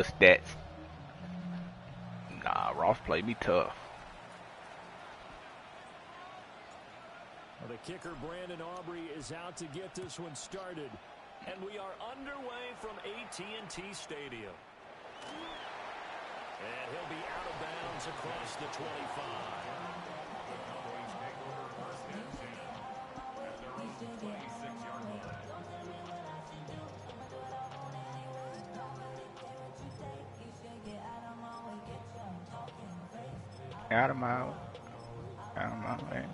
The stats. Nah, Ross played me tough. Well, the kicker, Brandon Aubrey, is out to get this one started. And we are underway from AT&T Stadium. And he'll be out of bounds across the 25. Out of my way.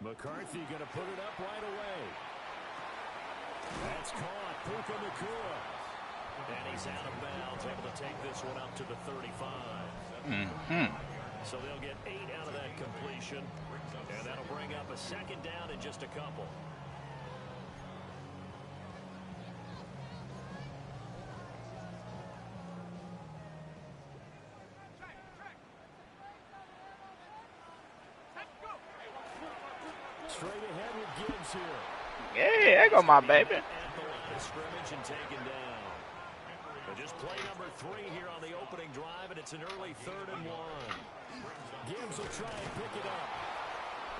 McCarthy going to put it up right away. That's caught. Puka Nacua. And he's out of bounds, able to take this one up to the 35. So they'll get 8 out of that completion. And that'll bring up a second down in just a couple. Straight ahead with Gibbs here. Yeah, there go my baby. At the line of scrimmage and taken down. But just play number 3 here on the opening drive, and it's an early 3rd and 1. Gibbs will try and pick it up.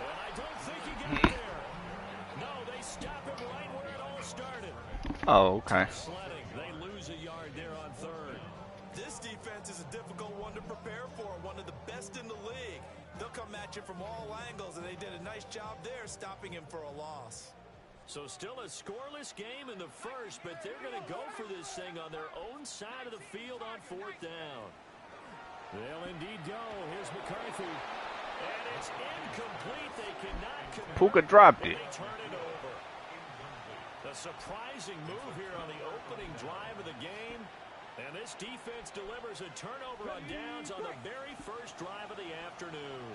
And I don't think he got there. No, they stop him right where it all started. Oh, okay. Sledding. They lose a yard there on 3rd. This defense is a difficult one to prepare for, one of the best in the league. They'll come at you from all angles, and they did a nice job there stopping him for a loss. So still a scoreless game in the first, but they're going to go for this thing on their own side of the field on 4th down. They'll indeed go. Here's McCarthy. And it's incomplete. They cannot convert. Puka dropped it. They turn it over. A surprising move here on the opening drive of the game. And this defense delivers a turnover on downs on the very first drive of the afternoon.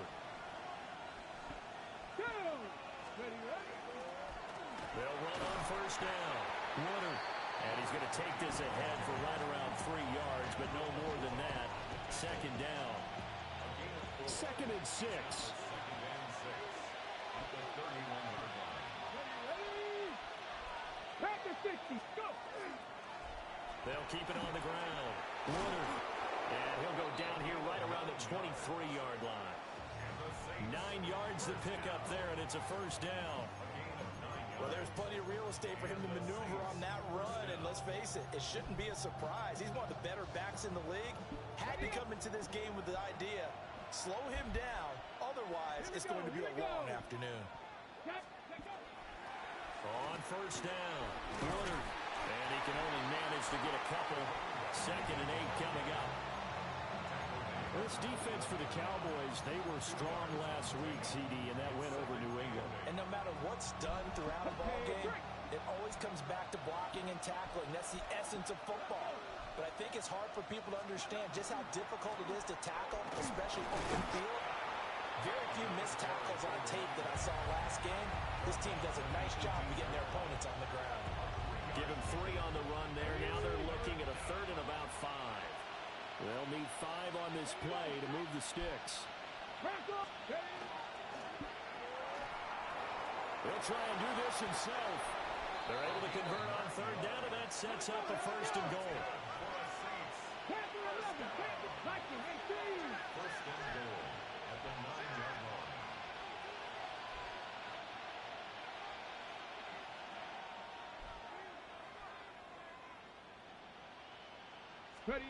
They'll run on 1st down. Woodard. And he's going to take this ahead for right around 3 yards, but no more than that. 2nd down. 2nd and 6. They'll keep it on the ground. Woodard. And he'll go down here right around the 23-yard line. 9 yards to pick up there, and it's a 1st down. Well, there's plenty of real estate for him to maneuver on that run, and let's face it, it shouldn't be a surprise. He's one of the better backs in the league. Had to come into this game with the idea, slow him down, otherwise it's going to be a long afternoon. On 1st down, Woodard. And he can only manage to get a couple. 2nd and 8 coming up. This defense for the Cowboys, they were strong last week, CD, and that went over New England. And no matter what's done throughout a ball game, it always comes back to blocking and tackling. That's the essence of football. But I think it's hard for people to understand just how difficult it is to tackle, especially open field. Very few missed tackles on tape that I saw last game. This team does a nice job of getting their opponents on the ground. Give him 3 on the run there. Now they're looking at a 3rd and about 5. They'll need 5 on this play to move the sticks. He'll try and do this himself. They're able to convert on 3rd down, and that sets up a 1st and goal. 1st and goal at the 9-yard line. Ready.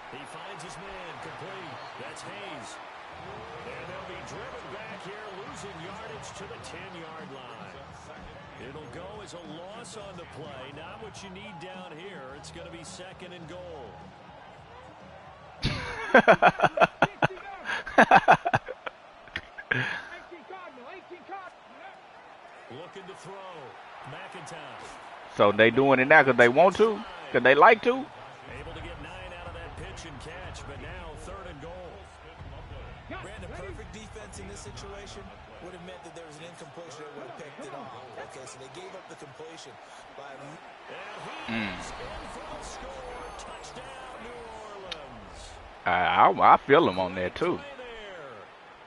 He finds his man, complete. That's Hayes. And they'll be driven back here, losing yardage to the 10-yard line. It'll go as a loss on the play. Not what you need down here. It's going to be 2nd and goal. Looking to throw. McIntosh. So they doing it now because they want to? Because they like to? Able to get 9 out of that pitch and catch, but now 3rd and goal. Brandon Perfect defense in this situation would have meant that there was an incompletion that would have picked it off. Okay, so they gave up the completion by... And he's in for the score. Touchdown, New Orleans. I feel him on there too.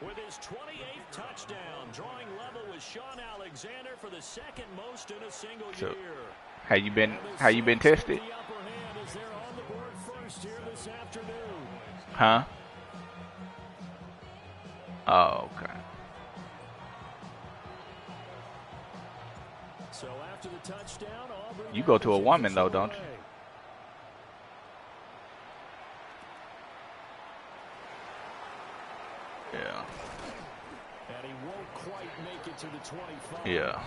With his 28th touchdown, drawing level with Sean Alexander for the second most in a single year. How you been tested? The upper hand as they're on the board first here this afternoon. Huh? Oh, okay. So after the touchdown, Aubrey, You go to a woman though, don't you? Yeah. And he won't quite make it to the 25. Yeah.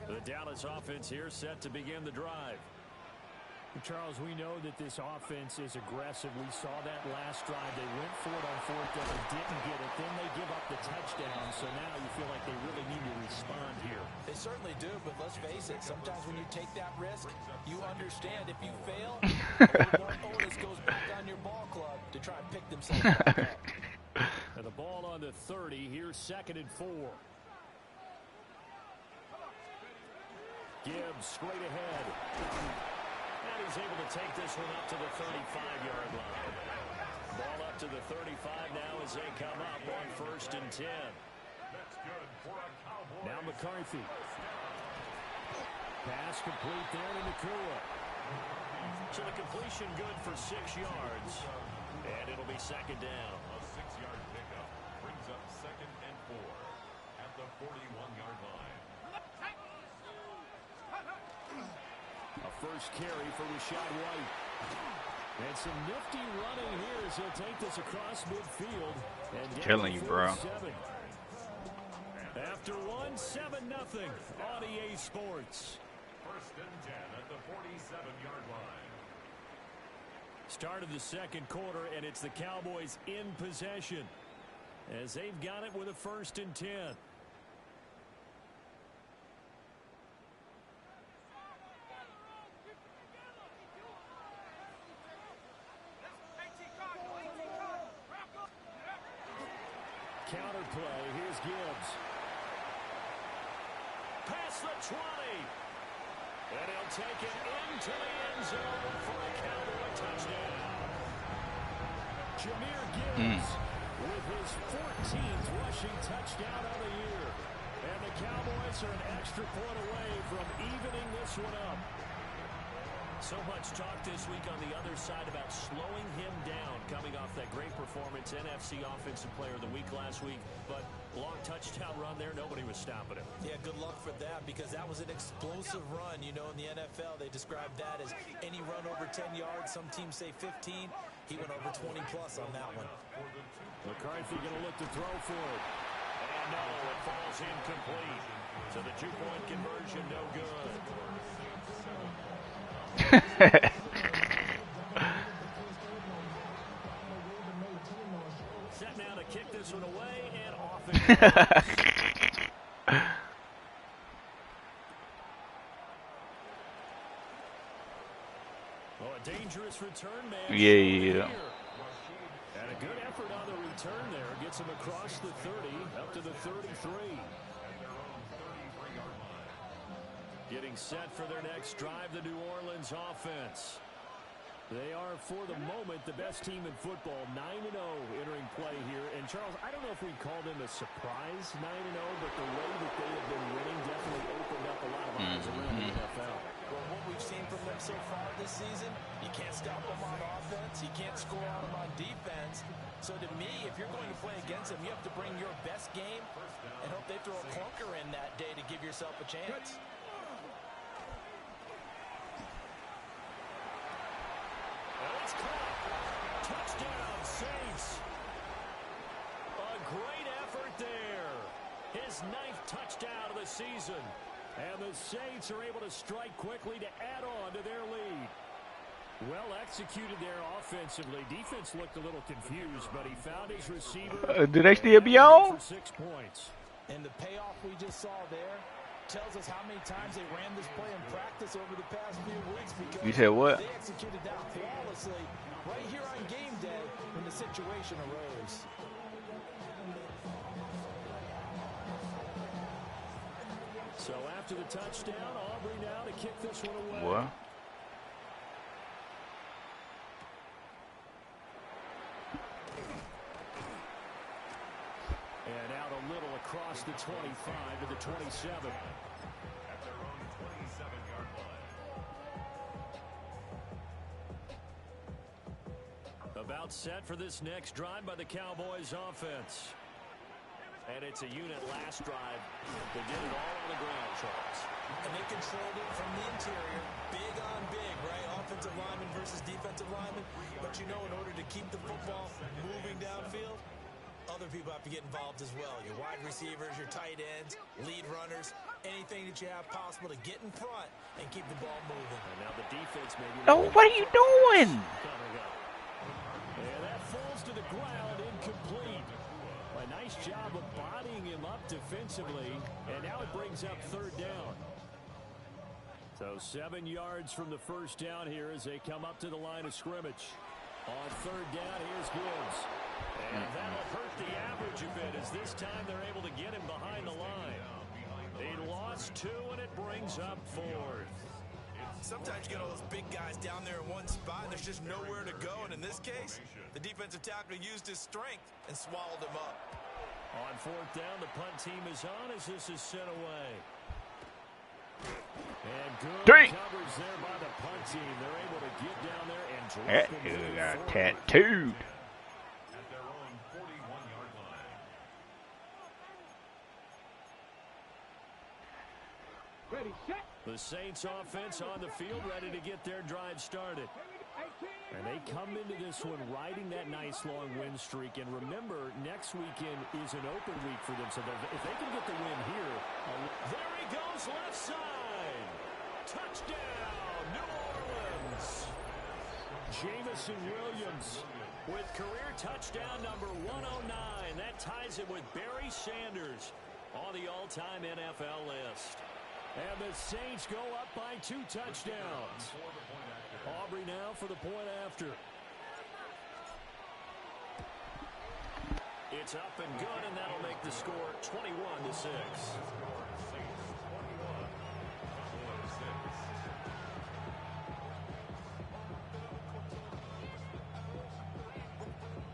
The Dallas offense here set to begin the drive. Charles, we know that this offense is aggressive. We saw that last drive. They went for it on fourth down and didn't get it. Then they give up the touchdown. So now you feel like they really need to respond here. They certainly do, but let's face it. Sometimes when you take that risk, you understand if you fail, one onus goes back on your ball club to try and pick themselves back up. And the ball on the 30. Here's 2nd and 4. Gibbs straight ahead. And he's able to take this one up to the 35-yard line. Ball up to the 35 now as they come up on 1st and 10. Now McCarthy. Pass complete there to Nakua. So the completion good for 6 yards. And it'll be 2nd down. A 6-yard pickup brings up 2nd and 4 at the 41-yard line. A first carry for Rashad White. And some nifty running here as he'll take this across midfield. And Telling you, bro. After 1, 7-0 on EA Sports. 1st and 10 at the 47-yard line. Start of the 2nd quarter, and it's the Cowboys in possession as they've got it with a 1st and 10. Counter play. Here's Gibbs. Past the 20. And he'll take it into the end zone for a Cowboy touchdown. Jahmyr Gibbs with his 14th rushing touchdown of the year. And the Cowboys are an extra point away from evening this one up. So much talk this week on the other side about slowing him down coming off that great performance, NFC Offensive Player of the Week last week. But long touchdown run there, nobody was stopping him. Yeah, good luck for that because that was an explosive run. You know, in the NFL, they describe that as any run over 10 yards. Some teams say 15. He went over 20-plus on that one. McCarthy going to look to throw for it. And no, it falls incomplete. So the 2-point conversion no good. Set now to kick this one away and off it goes. Oh, a dangerous return man. Yeah. And a good effort on the return there. Gets him across the 30 up to the 33. Getting set for their next drive, the New Orleans offense. They are, for the moment, the best team in football, 9-0 entering play here. And, Charles, I don't know if we'd call them a surprise 9-0, but the way that they have been winning definitely opened up a lot of eyes around the NFL. Well, what we've seen from them so far this season, you can't stop them on offense. You can't score on them on defense. So, to me, if you're going to play against them, you have to bring your best game and hope they throw a clunker in that day to give yourself a chance. It's caught. Touchdown, Saints. A great effort there. His 9th touchdown of the season. And the Saints are able to strike quickly to add on to their lead. Well executed there offensively. Defense looked a little confused, but he found his receiver. Do they still be on? For 6 points. And the payoff we just saw there, tells us how many times they ran this play in practice over the past few weeks because You said what? they executed that flawlessly right here on game day when the situation arose. So after the touchdown, Aubrey now to kick this one away. What? And out a little across the 25 to the 27. At their own 27-yard line. About set for this next drive by the Cowboys offense. And it's a unit last drive that did it all on the ground, Charles. And they controlled it from the interior. Big on big, right? Offensive lineman versus defensive lineman. But you know, in order to keep the football moving downfield, other people have to get involved as well. Your wide receivers, your tight ends, lead runners, anything that you have possible to get in front and keep the ball moving. And now the defense maybe... No, what are you doing? And that falls to the ground, incomplete. A nice job of bodying him up defensively, and now it brings up third down. So 7 yards from the first down here as they come up to the line of scrimmage. On third down, here's Gibbs. And that'll hurt the average a bit as this time they're able to get him behind the line. They lost 2, and it brings up 4th. Sometimes you get all those big guys down there in one spot, and there's just nowhere to go. And in this case, the defensive tackle used his strength and swallowed him up. On fourth down, the punt team is on as this is sent away. And good coverage there by the punt team. They're able to get down there and drop That him dude forward. got tattooed. At their own 41-yard line. Ready, set. The Saints offense on the field ready to get their drive started. And they come into this one riding that nice long win streak. And remember, next weekend is an open week for them. So if they can get the win here. There he goes left side. Touchdown, New Orleans. Jamison Williams with career touchdown number 109. That ties it with Barry Sanders on the all-time NFL list. And the Saints go up by 2 touchdowns. Aubrey now for the point after. It's up and good, and that'll make the score 21-6.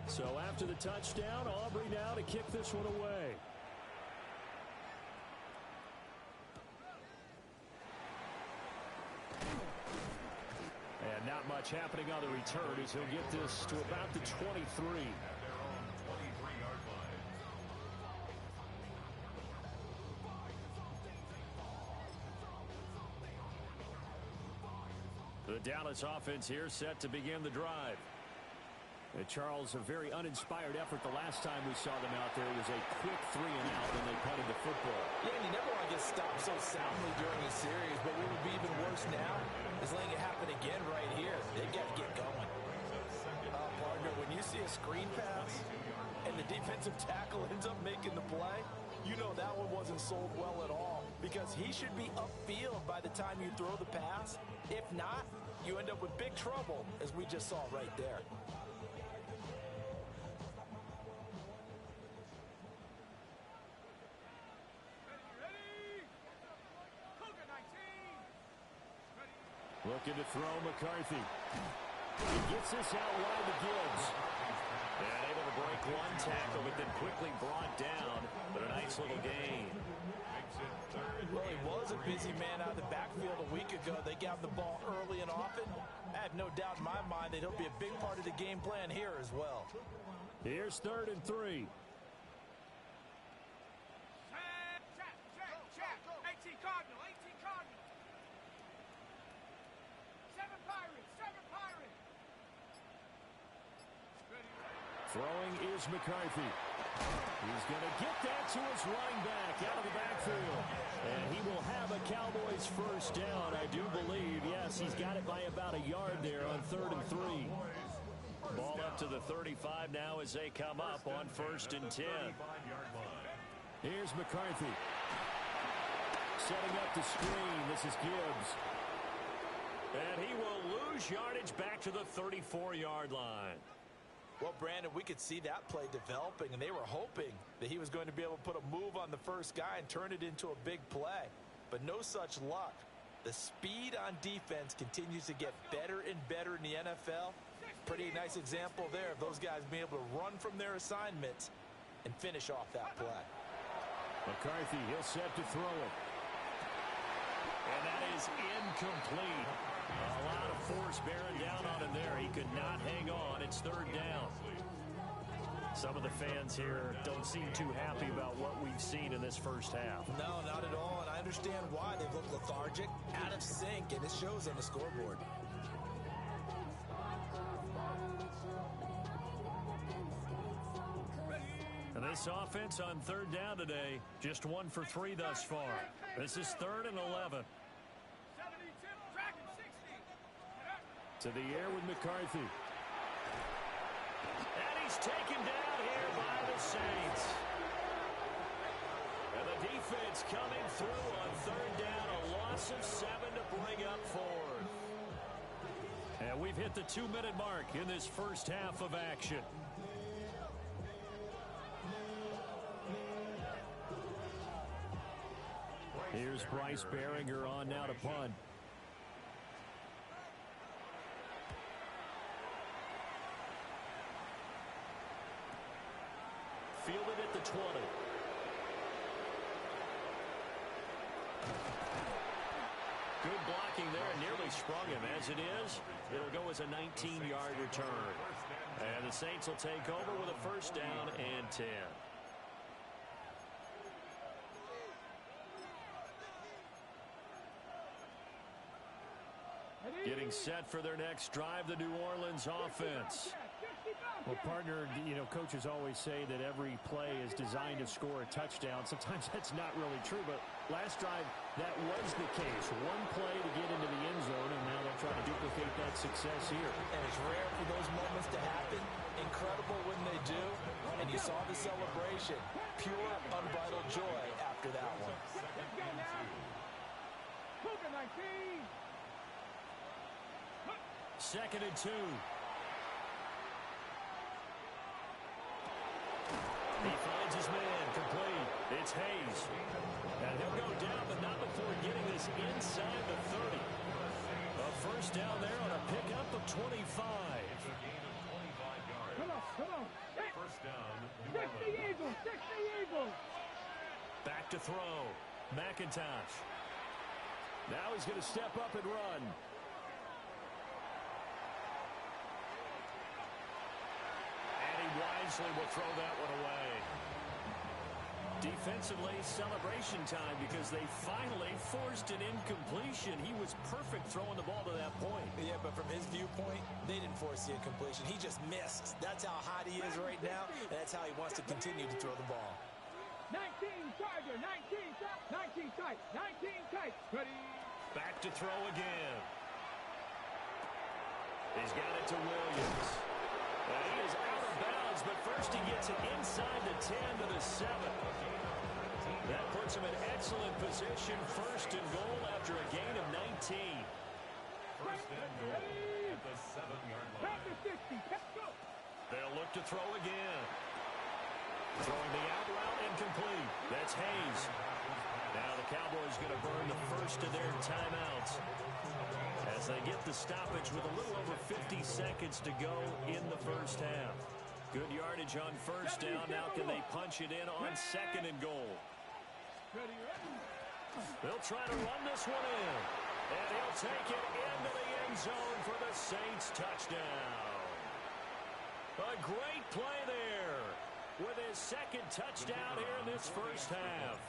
So after the touchdown, Aubrey now to kick this one away. And not much happening on the return as he'll get this to about the 23. The Dallas offense here set to begin the drive. Charles, a very uninspired effort the last time we saw them out there. It was a quick 3 and out when they punted the football. Yeah, and you never want to get stopped so soundly during a series, but what would be even worse now is letting it happen again right here. They've got to get going. Partner, when you see a screen pass and the defensive tackle ends up making the play, you know that one wasn't sold well at all because he should be upfield by the time you throw the pass. If not, you end up with big trouble, as we just saw right there. Looking to throw McCarthy. He gets this out wide to Gibbs. And able to break one tackle, but then quickly brought down. But a nice little gain. Well, he was a busy man out of the backfield a week ago. They got the ball early and often. I have no doubt in my mind that he'll be a big part of the game plan here as well. Here's 3rd and 3. Check. 18 Cardinal. 18 Cardinal. 7 Pirates. Throwing is McCarthy. He's going to get that to his running back out of the backfield. And he will have a Cowboys first down, I do believe. Yes, he's got it by about a yard there on 3rd and 3. Ball up to the 35 now as they come up on 1st and 10. Here's McCarthy. Setting up the screen. This is Gibbs. And he will lose yardage back to the 34-yard line. Well, Brandon, we could see that play developing, and they were hoping that he was going to be able to put a move on the first guy and turn it into a big play. But no such luck. The speed on defense continues to get better and better in the NFL. Pretty nice example there of those guys being able to run from their assignments and finish off that play. McCarthy, he'll set to throw it. And that is incomplete. A lot of force bearing down on him there. He could not hang on. It's third down. Some of the fans here don't seem too happy about what we've seen in this first half. No, not at all, and I understand why. They look lethargic, out of sync, and it shows on the scoreboard. And this offense on third down today, just 1 for 3 thus far. This is 3rd and 11. To the air with McCarthy. And he's taken down here by the Saints. And the defense coming through on third down. A loss of 7 to bring up 4th. And we've hit the 2-minute mark in this first half of action. Here's Bryce Behringer on now to punt. Fielded at the 20. Good blocking there, and nearly sprung him. As it is, it'll go as a 19-yard return. And the Saints will take over with a first down and 10. Getting set for their next drive, the New Orleans offense. Well, partner, coaches always say that every play is designed to score a touchdown. Sometimes that's not really true, but last drive, that was the case. One play to get into the end zone, and now they'll try to duplicate that success here. And it's rare for those moments to happen. Incredible when they do. And you saw the celebration. Pure, unbridled joy after that one. Let's go now. Move it, 19. 2nd and 2. He finds his man, complete. It's Hayes. And he'll go down, but not before getting this inside the 30. A first down there on a pickup of 25. Come on. First down. 60 Eagles. Back to throw. McIntosh. Now he's going to step up and run. Wisely will throw that one away. Defensively, celebration time because they finally forced an incompletion. He was perfect throwing the ball to that point. Yeah, but from his viewpoint, they didn't force the incompletion. He just missed. That's how hot he is right now, and that's how he wants to continue to throw the ball. 19 Charger, 19 tight, 19 tight. Ready. Back to throw again. He's got it to Williams. And he is out of bounds, but first he gets it inside the 10 to the 7. That puts him in excellent position, first and goal after a gain of 19. First and goal at the 7-yard line. Back to 60. Let's go. They'll look to throw again. Throwing the out route incomplete. That's Hayes. Now the Cowboys going to burn the first of their timeouts as they get the stoppage with a little over 50 seconds to go in the first half. Good yardage on first down. Now can they punch it in on 2nd and goal? They'll try to run this one in. And he'll take it into the end zone for the Saints touchdown. A great play there with his 2nd touchdown here in this first half.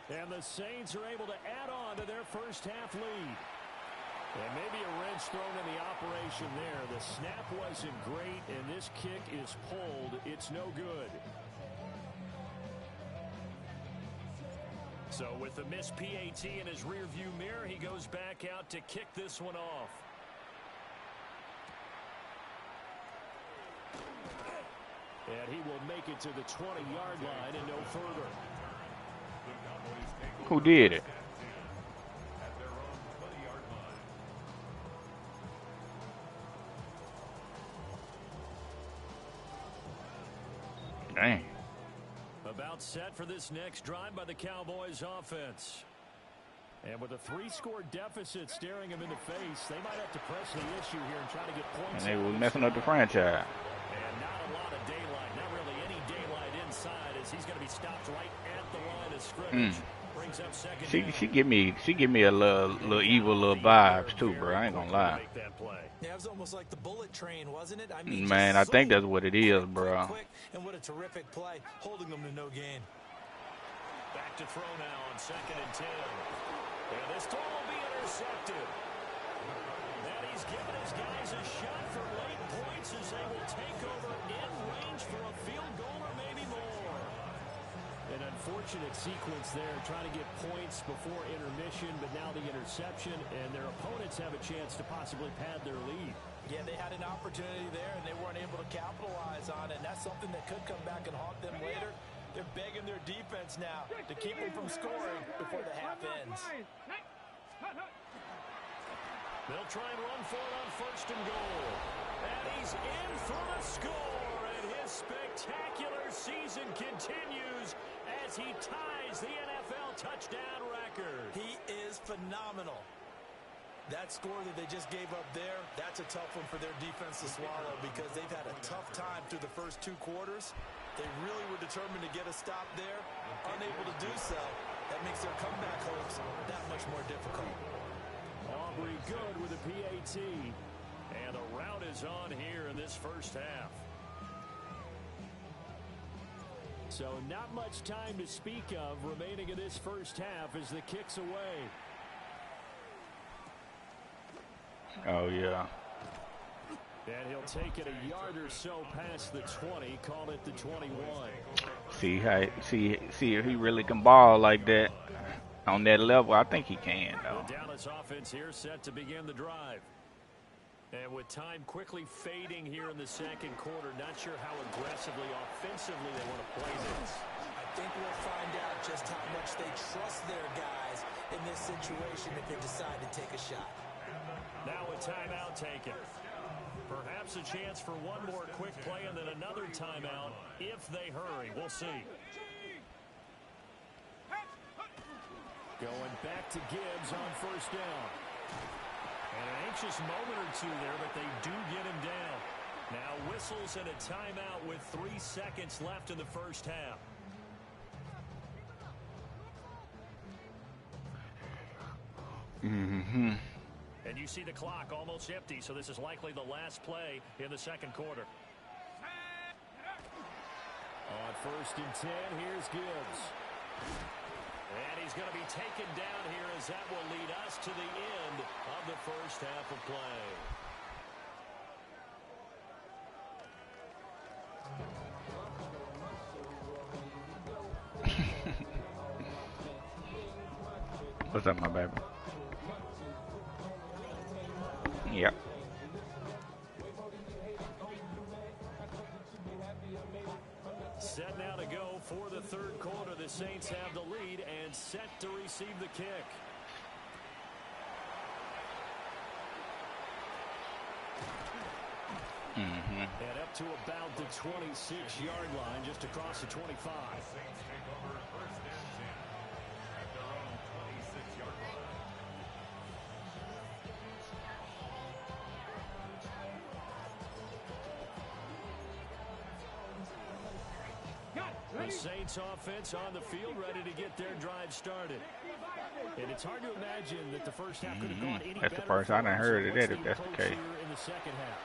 And the Saints are able to add on to their first half lead. And maybe a wrench thrown in the operation there. The snap wasn't great, and this kick is pulled. It's no good. So with the missed PAT in his rearview mirror, he goes back out to kick this one off. And he will make it to the 20-yard line and no further. Who did it? Dang. About set for this next drive by the Cowboys offense. And with a 3-score deficit staring him in the face, they might have to press the issue here and try to get points. And they were messing up the franchise. And not a lot of daylight, not really any daylight inside, as he's going to be stopped right at the line of scrimmage. Brings up second down. She give me a little evil little vibes too, bro. I ain't gonna lie. Yeah, it was almost like the bullet train, wasn't it? I mean, Man, I think that's what it is, bro. Quick, and what a terrific play, holding them to no gain. Back to throw now on 2nd and 10. And this throw will be intercepted. And he's given his guys a shot for late points as they will take over in range for a field goal or maybe more. An unfortunate sequence there, trying to get points before intermission, but now the interception, and their opponents have a chance to possibly pad their lead. Yeah, they had an opportunity there, and they weren't able to capitalize on it, and that's something that could come back and haunt them later. They're begging their defense now to keep them from scoring before the half ends. They'll try and run for it on 1st and goal. And he's in for the score, and his spectacular season continues as he ties the NFL touchdown record. He is phenomenal. That score that they just gave up there, that's a tough one for their defense to swallow because they've had a tough time through the first 2 quarters. They really were determined to get a stop there, unable to do so. That makes their comeback hopes that much more difficult. Aubrey good with a PAT, and the rout is on here in this first half. So not much time to speak of remaining in this first half as the kick's away. Oh yeah. And he'll take it a yard or so past the 20, call it the 21. See if he really can ball like that on that level. I think he can though. The Dallas offense here set to begin the drive. And with time quickly fading here in the 2nd quarter, not sure how aggressively, offensively they want to play this. I think we'll find out just how much they trust their guys in this situation if they decide to take a shot. Now a timeout taken. Perhaps a chance for one more quick play and then another timeout if they hurry. We'll see. Going back to Gibbs on 1st down. And an anxious moment or two there, but they do get him down. Now whistles and a timeout with 3 seconds left in the first half. And you see the clock almost empty, so this is likely the last play in the 2nd quarter. On 1st and 10, here's Gibbs. And he's going to be taken down here as that will lead us to the end of the first half of play. What's up, my baby? Yep. Set now to go for the 3rd quarter. The Saints have the lead and set to receive the kick. And up to about the 26-yard line, just across the 25. Saints take over 1st and 10 at their own 26-yard line. The Saints offense on the field, ready to get their drive started. And it's hard to imagine that the first half could have gone any better. That's the first I done heard of that, if that's the case. In the 2nd half.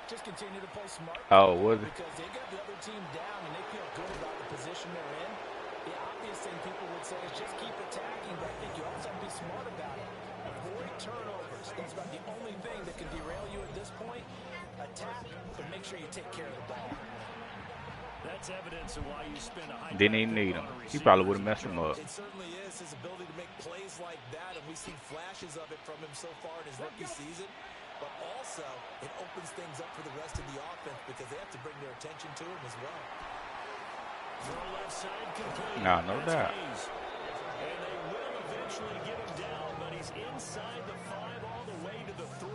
Just continue to play smart. Oh, was it? Because they got the other team down and they feel good about the position they're in. The obvious thing people would say is just keep attacking, but I think you also have to be smart about it. Avoid turnovers. That's about the only thing that can derail you at this point. Attack, but make sure you take care of the ball. That's evidence of why you spend a high. Didn't even need him. He probably would have messed him up. It certainly is his ability to make plays like that, and we've seen flashes of it from him so far in his rookie season. But also, it opens things up for the rest of the offense because they have to bring their attention to him as well. Throw left side complete. No doubt. And they will eventually get him down, but he's inside the 5 all the way to the 3.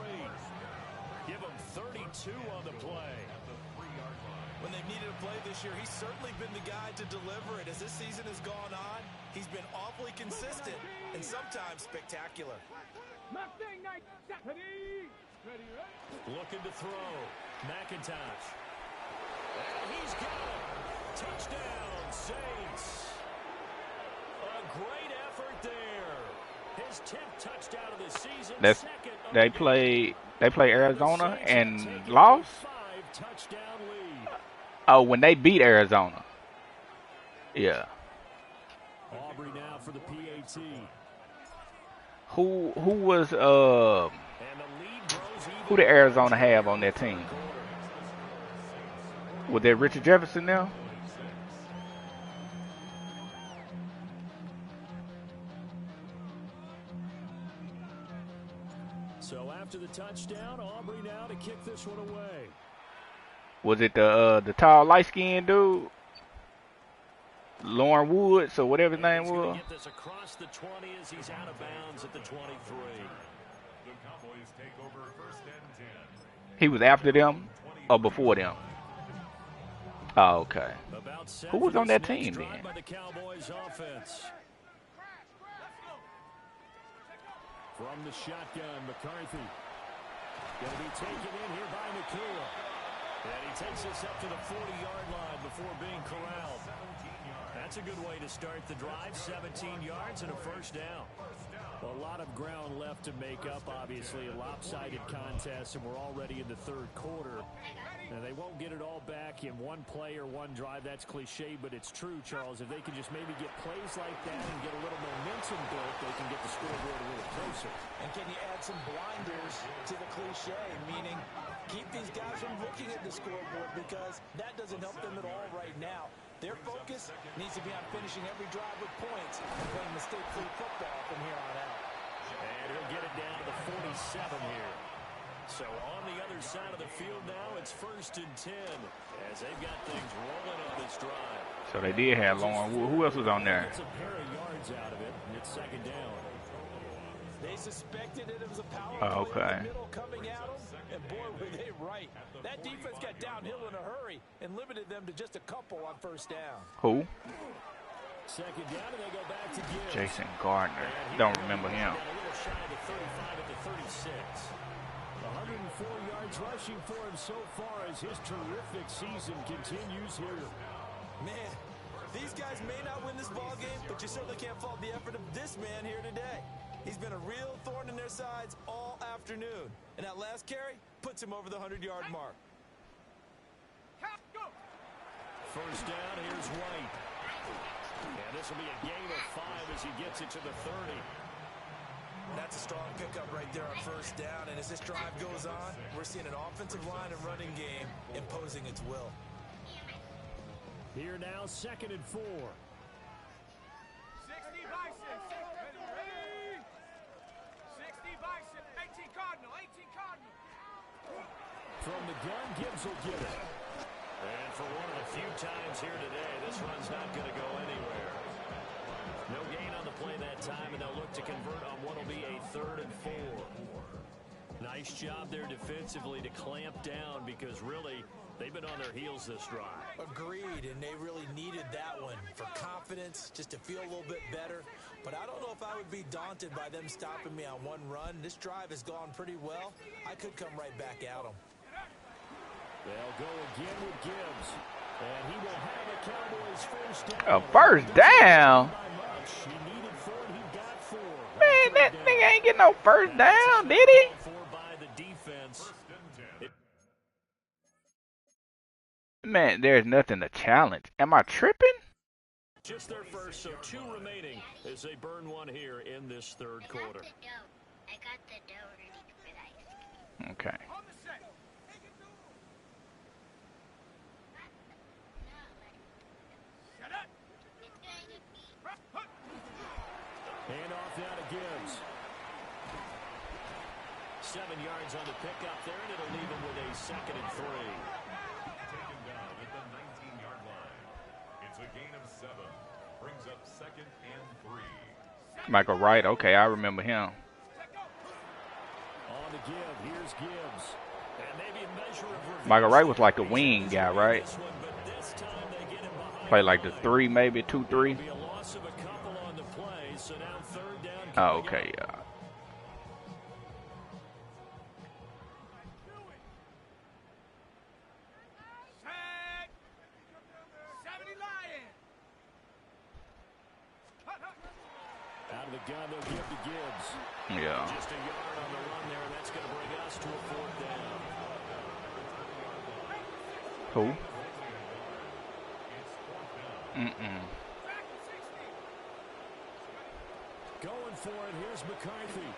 Give him 32 on the play. At the 3-yard line. When they've needed a play this year, he's certainly been the guy to deliver it. As this season has gone on, he's been awfully consistent and sometimes spectacular. Looking to throw. McIntosh. And he's got it. Touchdown, Saints. A great effort there. His 10th touchdown of the season. They play Arizona and lost. Touchdown lead. Oh, when they beat Arizona. Yeah. Aubrey now for the PAT. Who was who did Arizona have on their team? Was there Richard Jefferson now? So after the touchdown, Aubrey now to kick this one away. Was it the tall light-skinned dude? Lauren Woods or whatever his name was? Get this across the 20 as he's out of bounds at the 23. The Cowboys take over first and 10. He was after them or before them? Oh, okay. Who was on that team then? By the Cowboys offense. From the shotgun, McCarthy. Going to be taken in here by Nakua. And he takes us up to the 40-yard line before being corralled. That's a good way to start the drive. 17 yards and a first down. A lot of ground left to make up, obviously. A lopsided contest, and we're already in the third quarter. And they won't get it all back in one play or one drive. That's cliche, but it's true, Charles. If they can just maybe get plays like that and get a little momentum built, they can get the scoreboard a little closer. And can you add some blinders to the cliche, meaning keep these guys from looking at the scoreboard, because that doesn't help them at all right now. Their focus needs to be on finishing every drive with points and playing mistake-free football from here on out. And he'll get it down to the 47 here. So on the other side of the field now, it's first and 10 as they've got things rolling on this drive. So they did have Lauren. Who else was on there? It's a pair of yards out of it, and it's second down. They suspected it was a power play in the middle coming at them, and boy, were they right. That defense got downhill in a hurry and limited them to just a couple on first down. Who? Second down, and they go back to Gibbs. Jason Gardner. Don't remember him. A little shy of the 35 at the 36. 104 yards rushing for him so far as his terrific season continues here. Man, these guys may not win this ball game, but you certainly can't fault the effort of this man here today. He's been a real thorn in their sides all afternoon. And that last carry puts him over the 100-yard mark. First down, here's White. And this will be a gain of 5 as he gets it to the 30. That's a strong pickup right there on first down. And as this drive goes on, we're seeing an offensive line and running game imposing its will. Here now, second and 4. 60 Bison. 60 Bison. 18 Cardinal. 18 Cardinal. From the gun, Gibbs will get it. And for one of the few times here today, this run's not going to go anywhere. No gain on the play that time, and they'll look to convert on what will be a 3rd and 4. Nice job there defensively to clamp down, because really, they've been on their heels this drive. Agreed, and they really needed that one for confidence, just to feel a little bit better. But I don't know if I would be daunted by them stopping me on one run. This drive has gone pretty well. I could come right back at them. They'll go again with Gibbs. And he will have a Cowboys first down. A first down? He needed 4, and he got 4. Man, that nigga ain't getting no first down, did he? By the defense. Man, there's nothing to challenge. Am I tripping? Just their first, so 2 remaining as they burn one here in this 3rd quarter. I got the dough ready for that. Okay. Hand off now to Gibbs. 7 yards on the pickup there, and it'll leave him with a 2nd and 3. Taken down at the 19-yard line. It's a gain of 7. Brings up 2nd and 3. Michael Wright. Okay, I remember him. On the give, here's Gibbs. And maybe a measure of Michael Wright was like the wing guy, right? This one Play like the 3, maybe 2-3. Be a loss of a couple on the play, so now third down. Oh, okay, yeah. Out of the gun, they'll give to Gibbs. Yeah. Just a yard on the run there, and that's going to bring us to a fourth down. Who? Mm-mm. Going for it. Here's McCarthy.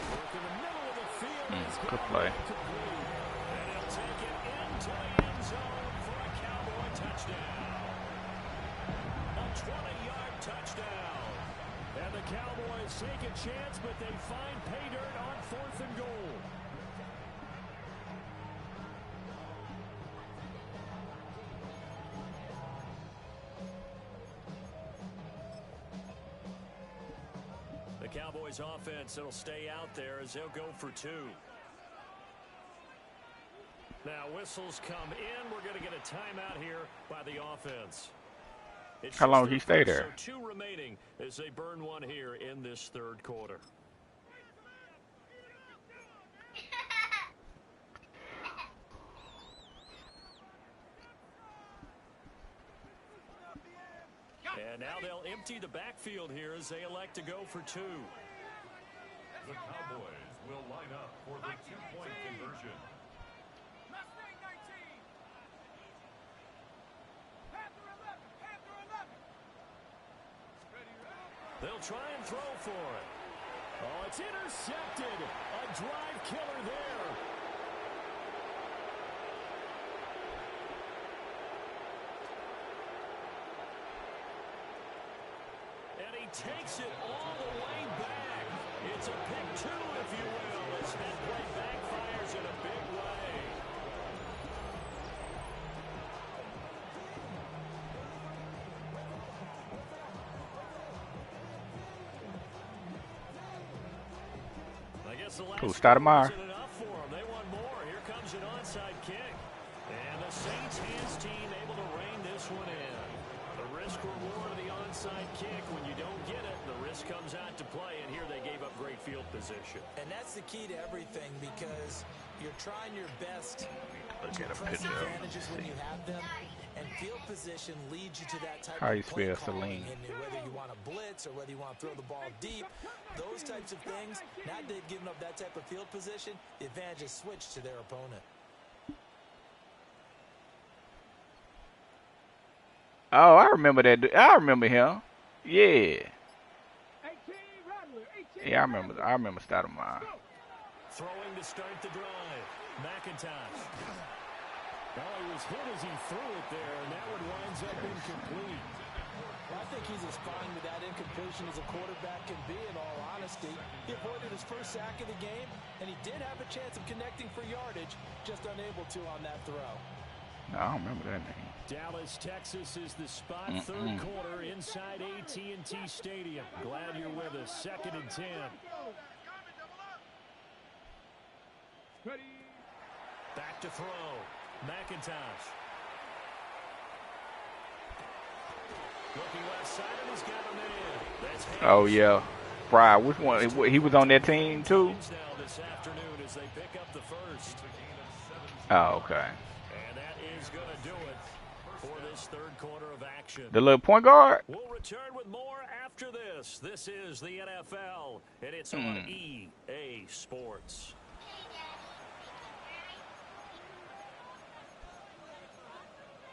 Work in the middle of the field. Good play. And he'll take it into the end zone for a Cowboy touchdown. A 20-yard touchdown. And the Cowboys take a chance, but they find pay dirt on 4th and goal. The Cowboys offense, it'll stay out there as they'll go for 2. Now whistles come in. We're going to get a timeout here by the offense. How long did he stay there? So 2 remaining as they burn one here in this third quarter. And now they'll empty the backfield here as they elect to go for 2. The Cowboys will line up for the 2-point conversion. They'll try and throw for it. Oh, it's intercepted. A drive killer there. And he takes it all the way back. It's a pick 2, if you will, as that play backfires in a big way. Who, Stoudemire? Enough for them. They want more. Here comes an onside kick. And the Saints hands team able to rein this one in. The risk reward of the onside kick. When you don't get it, the risk comes out to play. And here they gave up great field position. And that's the key to everything, because you're trying your best Let's to get a press picture. advantages when you have them. And field position leads you to that type How of you play spell calling. Celine? And whether you want to blitz or whether you want to throw the ball deep, those types of things, not giving up that type of field position, the advantage is switched to their opponent. Oh, I remember that. I remember him. Yeah. Yeah, I remember Stoudemire. Throwing to start the drive. McIntosh. Oh, he was hit as he threw it there, and that one winds up incomplete. Well, I think he's as fine with that incompletion as a quarterback can be, in all honesty. He avoided his first sack of the game, and he did have a chance of connecting for yardage, just unable to on that throw. No, I don't remember that name. Dallas, Texas is the spot. Third quarter inside AT&T Stadium. Glad you're with us. 2nd and 10. Back to throw. McIntosh. Looking left side, and he's got him in. That's Oh, yeah. Fry, which one? He was on that team, too? now this afternoon as they pick up the first. Oh, okay. And that is going to do it for this third quarter of action. The little point guard? We'll return with more after this. This is the NFL, and it's on EA Sports.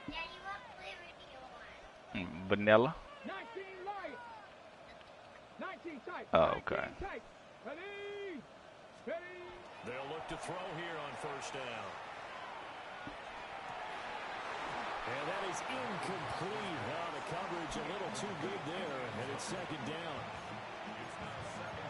Daddy, what flavor do you want? Vanilla? 19 light. 19 tight. Oh, okay. 19 tight. Ready. Ready. They'll look to throw here on first down. And that is incomplete. The coverage a little too good there, and it's 2nd down.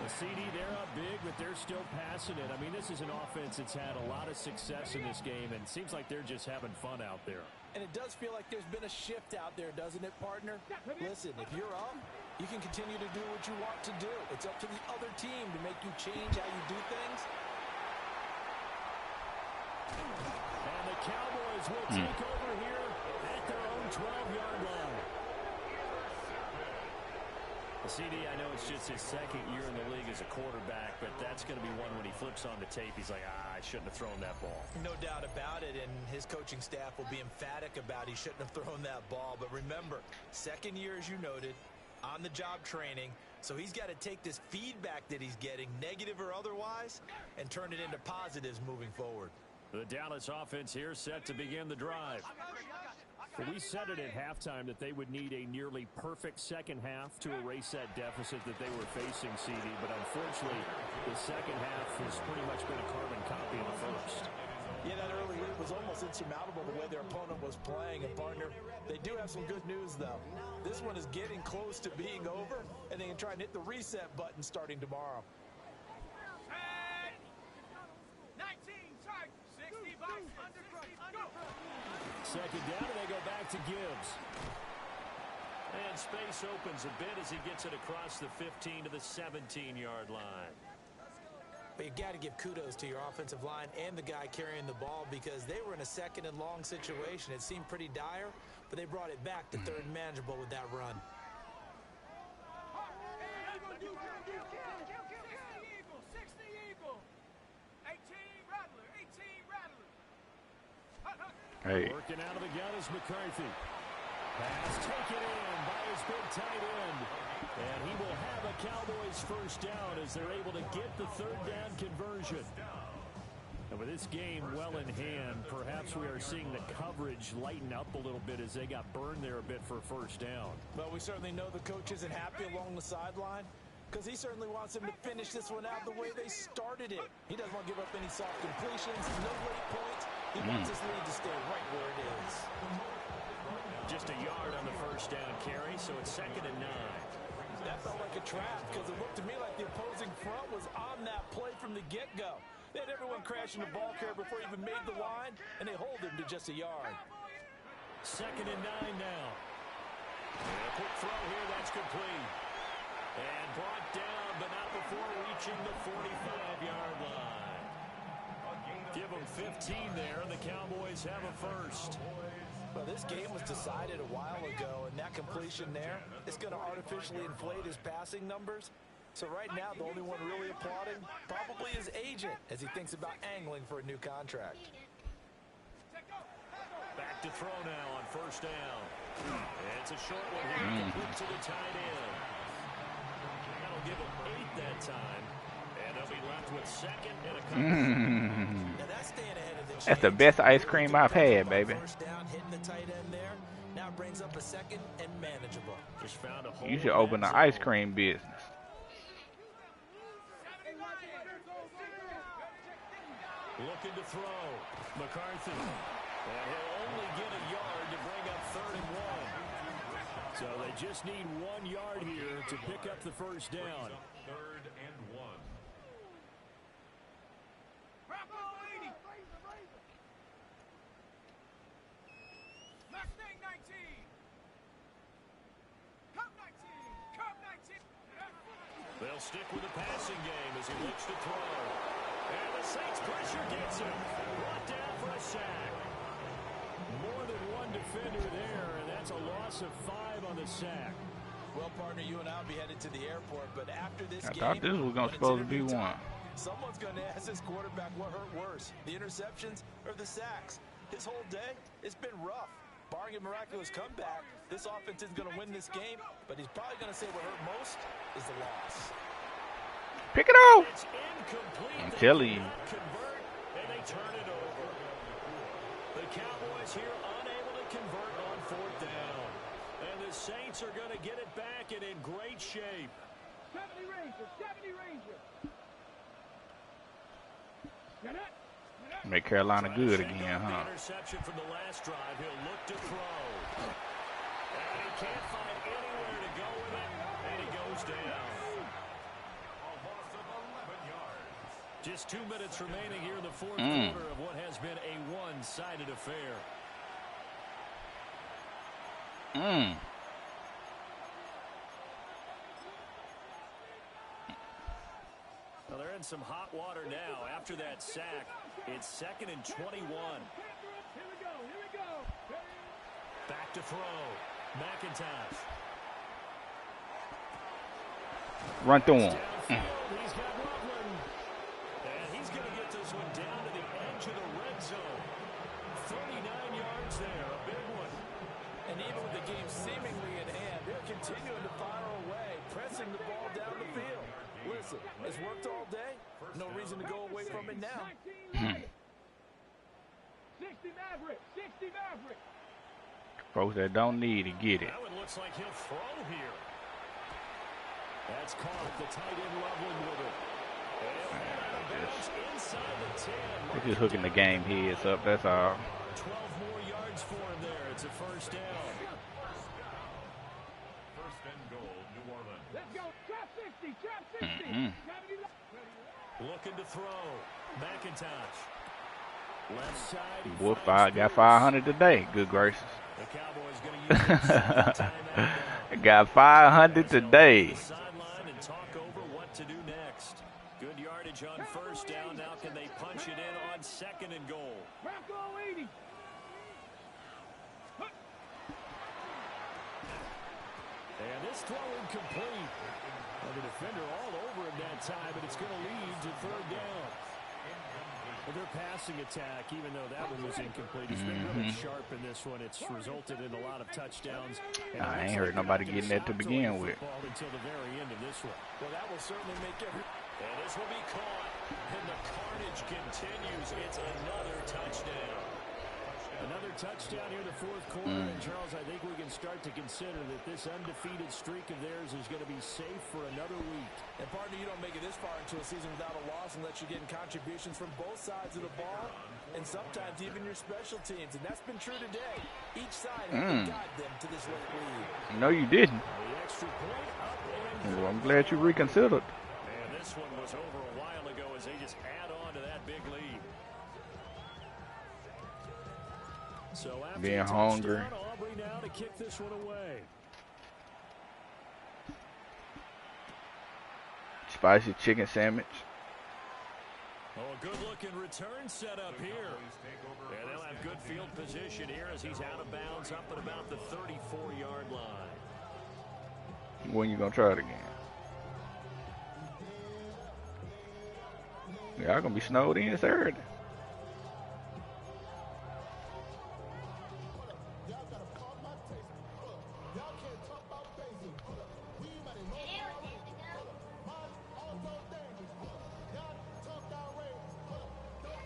The CD, they're up big, but they're still passing it. I mean, this is an offense that's had a lot of success in this game, and it seems like they're just having fun out there. And it does feel like there's been a shift out there, doesn't it, partner? Listen, if you're up, you can continue to do what you want to do. It's up to the other team to make you change how you do things. And the Cowboys will take over here at their own 12-yard line. CD, I know it's just his second year in the league as a quarterback, but that's going to be one when he flips on the tape. He's like, I shouldn't have thrown that ball. No doubt about it, and his coaching staff will be emphatic about he shouldn't have thrown that ball. But remember, second year, as you noted, on-the-job training, so he's got to take this feedback that he's getting, negative or otherwise, and turn it into positives moving forward. The Dallas offense here set to begin the drive. Well, we said it at halftime that they would need a nearly perfect second half to erase that deficit that they were facing, CD. But unfortunately, the second half has pretty much been a carbon copy of the first. Yeah, that early lead was almost insurmountable the way their opponent was playing. And, partner, they do have some good news, though. This one is getting close to being over, and they can try and hit the reset button starting tomorrow. 19, tight, 60 bucks, under, go. Second down, and they go back to Gibbs. And space opens a bit as he gets it across the 15 to the 17-yard line. But you got to give kudos to your offensive line and the guy carrying the ball, because they were in a second and long situation. It seemed pretty dire, but they brought it back to third and manageable with that run. Hey. Working out of the gun is McCarthy. Pass taken in by his big tight end. And he will have a Cowboys first down as they're able to get the third down conversion. And with this game well in hand, perhaps we are seeing the coverage lighten up a little bit as they got burned there a bit for a first down. Well, we certainly know the coach isn't happy along the sideline, because he certainly wants them to finish this one out the way they started it. He doesn't want to give up any soft completions, no late points. He wants his lead to stay right where it is. Just a yard on the first down carry, so it's 2nd and 9. That felt like a trap, because it looked to me like the opposing front was on that play from the get-go. They had everyone crashing the ball carrier before he even made the line, and they hold him to just a yard. 2nd and 9 now. And a quick throw here, that's complete. And brought down, but not before reaching the 45-yard line. Give them 15 there, and the Cowboys have a first. Well, this game was decided a while ago, and that completion there is going to artificially inflate his passing numbers. So right now, the only one really applauding probably his agent as he thinks about angling for a new contract. Back to throw now on first down. It's a short one here, complete to the tight end. That'll give him 8 that time. And they'll be left with 2nd and a couple. Now that's staying ahead of the chains. That's the best ice cream I've had, baby. First down, hitting the tight end there. Now brings up a 2nd and manageable. Just found a hole. You should open the ice cream business. Looking to throw. McCarthy. And he'll only get a yard to bring up 3rd and 1. So they just need 1 yard here to pick up the first down. 3rd and 1. Mustang 19. Cup 19. Cup 19. They'll stick with the passing game as he looks to throw. And the Saints pressure gets him. Brought down for a sack. More than one defender there, and that's a loss of 5 on the sack. Well, partner, you and I will be headed to the airport, but after this game, I thought this was supposed to be one. Someone's going to ask this quarterback what hurt worse, the interceptions or the sacks. His whole day, it's been rough. Barring a miraculous comeback, this offense isn't going to win this game, but he's probably going to say what hurt most is the loss. Pick it up. It's incomplete. I'm telling you. Convert, and they turn it over. The Cowboys here unable to convert on 4th down. And the Saints are going to get it back and in great shape. 70 Ranger, 70 Ranger. Get it? Make Carolina good again, huh? The interception from the last drive. He'll look to throw. And he can't find anywhere to go with it. And he goes down. A loss of 11 yards. Just 2 minutes remaining here in the 4th quarter of what has been a one-sided affair. Well, they're in some hot water now. After that sack, it's 2nd and 21. Back to throw. McIntosh. Run through him. He's got Loveland. And he's going to get this one down to the edge of the red zone. 39 yards there, a big one. And even with the game seemingly in hand, they're continuing to fire away, pressing the ball down the field. Listen, it's worked all day. No reason to go away from it now. 60 Maverick, 60 Maverick. Folks that don't need to get it. That one looks like he'll throw here. That's caught. The tight end Loveland with it. Inside the 10. They're just hooking the game heads up, that's all. 12 more yards for him there. It's a first down. First and goal, New Orleans. Let's go. Trap 60, trap 60. Looking to throw. McIntosh. Left side. Boy, got 500 today. Good gracious. The Cowboys going to use this timeout. Got 500 today. Sideline and talk over what to do next. Good yardage on first down. Now can they punch it in on second and goal? Bronco 80. And this throw incomplete. Well, the defender all over him that time, but it's going to lead to third down. Well, their passing attack, even though that one was incomplete, has been really sharp in this one. It's resulted in a lot of touchdowns. I ain't heard nobody getting that to begin with. Until the very end of this one. Well, that will certainly make every... And this will be caught. And the carnage continues. It's another touchdown. Another touchdown here in the fourth quarter. And, Charles, I think we can start to consider that this undefeated streak of theirs is going to be safe for another week. And, partner, you don't make it this far into a season without a loss unless you're getting contributions from both sides of the ball and sometimes even your special teams. And that's been true today. Each side has got them to this late lead. No, you didn't. The extra point up and Well, I'm glad you reconsidered. And this one was over a while ago as they just add on to that big lead. So after Being the hungry. touchdown, Aubrey now to kick this one away. Spicy chicken sandwich. Oh, a good-looking return set up here. And they'll have good field position here as he's out of bounds up at about the 34-yard line. When you gonna try it again? Y'all gonna be snowed in Saturday.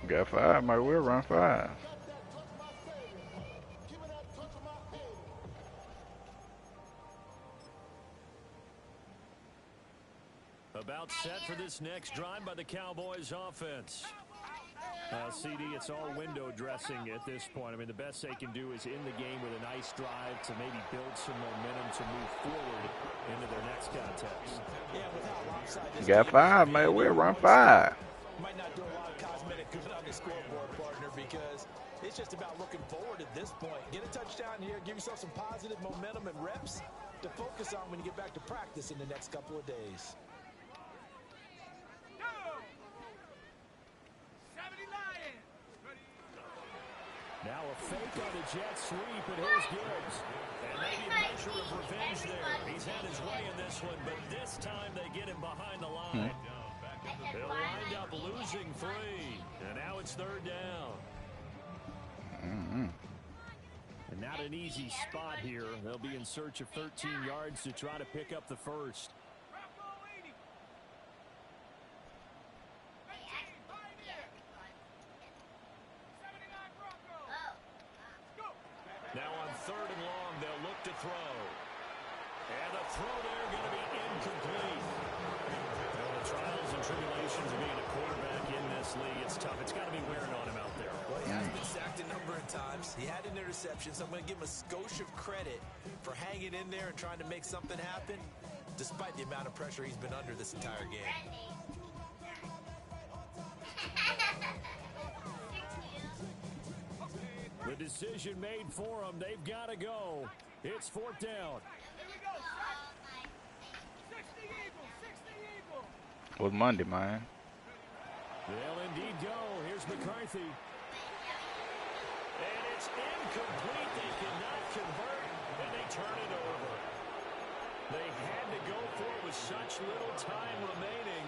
Got 5, might well run 5. About set for this next drive by the Cowboys offense. CD, it's all window dressing at this point. I mean, the best they can do is in the game with a nice drive to maybe build some momentum to move forward into their next contest. Yeah, with how lopsided this Got game 5, is, might well maybe run one 5. side might not do a lot of cosmetic good on the scoreboard, partner, because it's just about looking forward at this point. Get a touchdown here, give yourself some positive momentum and reps to focus on when you get back to practice in the next couple of days. Now a fake on the jet sweep, and here's Gibbs. And maybe a measure of revenge there. He's had his way in this one, but this time they get him behind the line. They'll wind up losing 3, and now it's third down. And not an easy spot here. They'll be in search of 13 yards to try to pick up the first. Now on third and long, they'll look to throw. And the throw there going to be incomplete. Well, the trials and tribulations of being a quarterback in this league, it's tough. It's got to be wearing on him out there. Well, he has been sacked a number of times. He had an interception, so I'm going to give him a skosh of credit for hanging in there and trying to make something happen, despite the amount of pressure he's been under this entire game. The decision made for them. They've got to go. It's fourth down. Was Monday, man. They'll indeed go. Here's McCarthy. And It's incomplete. They cannot convert, and they turn it over. They had to go for it with such little time remaining,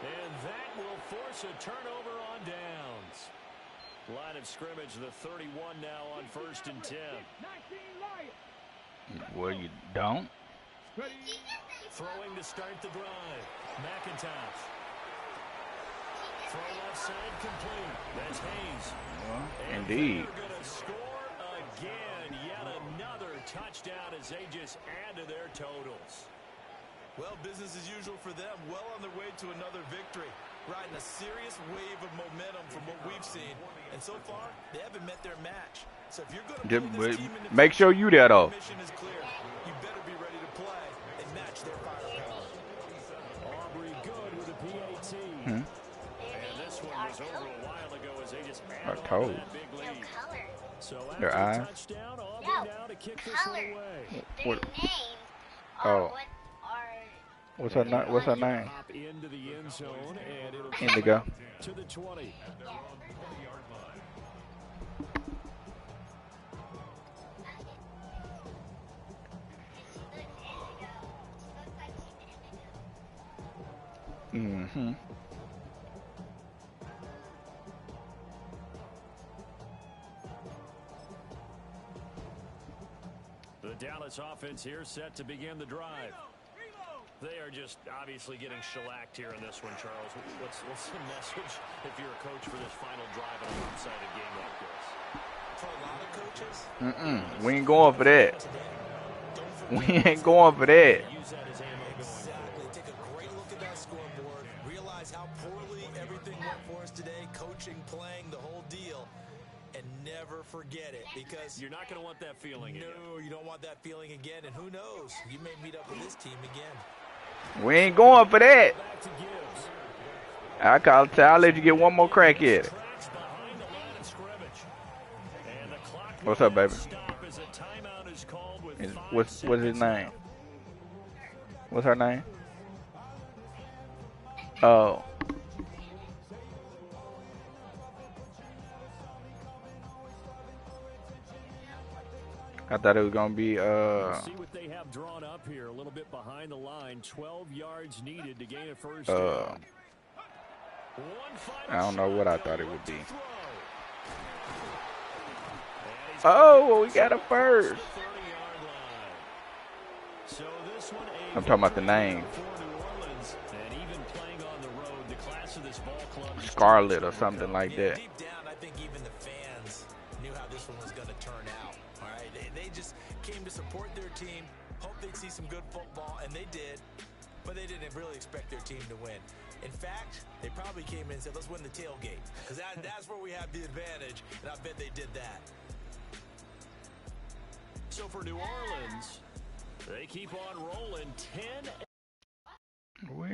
and that will force a turnover on downs. Line of scrimmage, the 31 now on 1st and 10. Well, you don't. Throwing to start the drive. McIntosh. Throw left side complete. That's Hayes. Indeed. They're going to score again. Yet another touchdown as they just add to their totals. Well, business as usual for them. Well on their way to another victory. Riding a serious wave of momentum from what we've seen. And so far, they haven't met their match. So if you're going to play this team in the make sure you there, though. mission is clear. You better be ready to play and match their firepower. Aubrey good with a PAT. And this one was over a while ago as they just added on to that big lead. So after a touchdown, Aubrey now to kick this one away. Their names Oh. are what are... What's her name? What's her name? Hop into the end zone, and it'll Indigo. to the 20. Mm-hmm. The Dallas offense here set to begin the drive. They are just obviously getting shellacked here in this one, Charles. What's the message if you're a coach for this final drive in a one-sided game like this? For a lot of coaches, We ain't going for that. We ain't going for that. Use that as ammo going exactly. Take a great look at that scoreboard. Realize how poorly everything went for us today. Coaching, playing, the whole deal. And never forget it, because You're not going to want that feeling again. no, you don't want that feeling again. And who knows? You may meet up with this team again. We ain't going for that. Back to Gibbs. I'll let you get one more crack at it. Tracks behind the line of scrimmage. And the clock What's up, baby? will stop as a timeout is called with 5 What's his seconds name? left. What's her name? Oh. I thought it was gonna be See what they have drawn up here. A little bit behind the line. 12 yards needed to gain a first down. I don't know what I thought it would be. Oh, we got a first. I'm talking about the name. Scarlet or something like that. Deep down, I think even the fans knew how this one was going to turn out. All right, they just came to support their team, hoped they'd see some good football, and they did. But they didn't really expect their team to win. In fact, they probably came in and said, let's win the tailgate, because that's where we have the advantage, and I bet they did that. So for New Orleans, they keep on rolling 10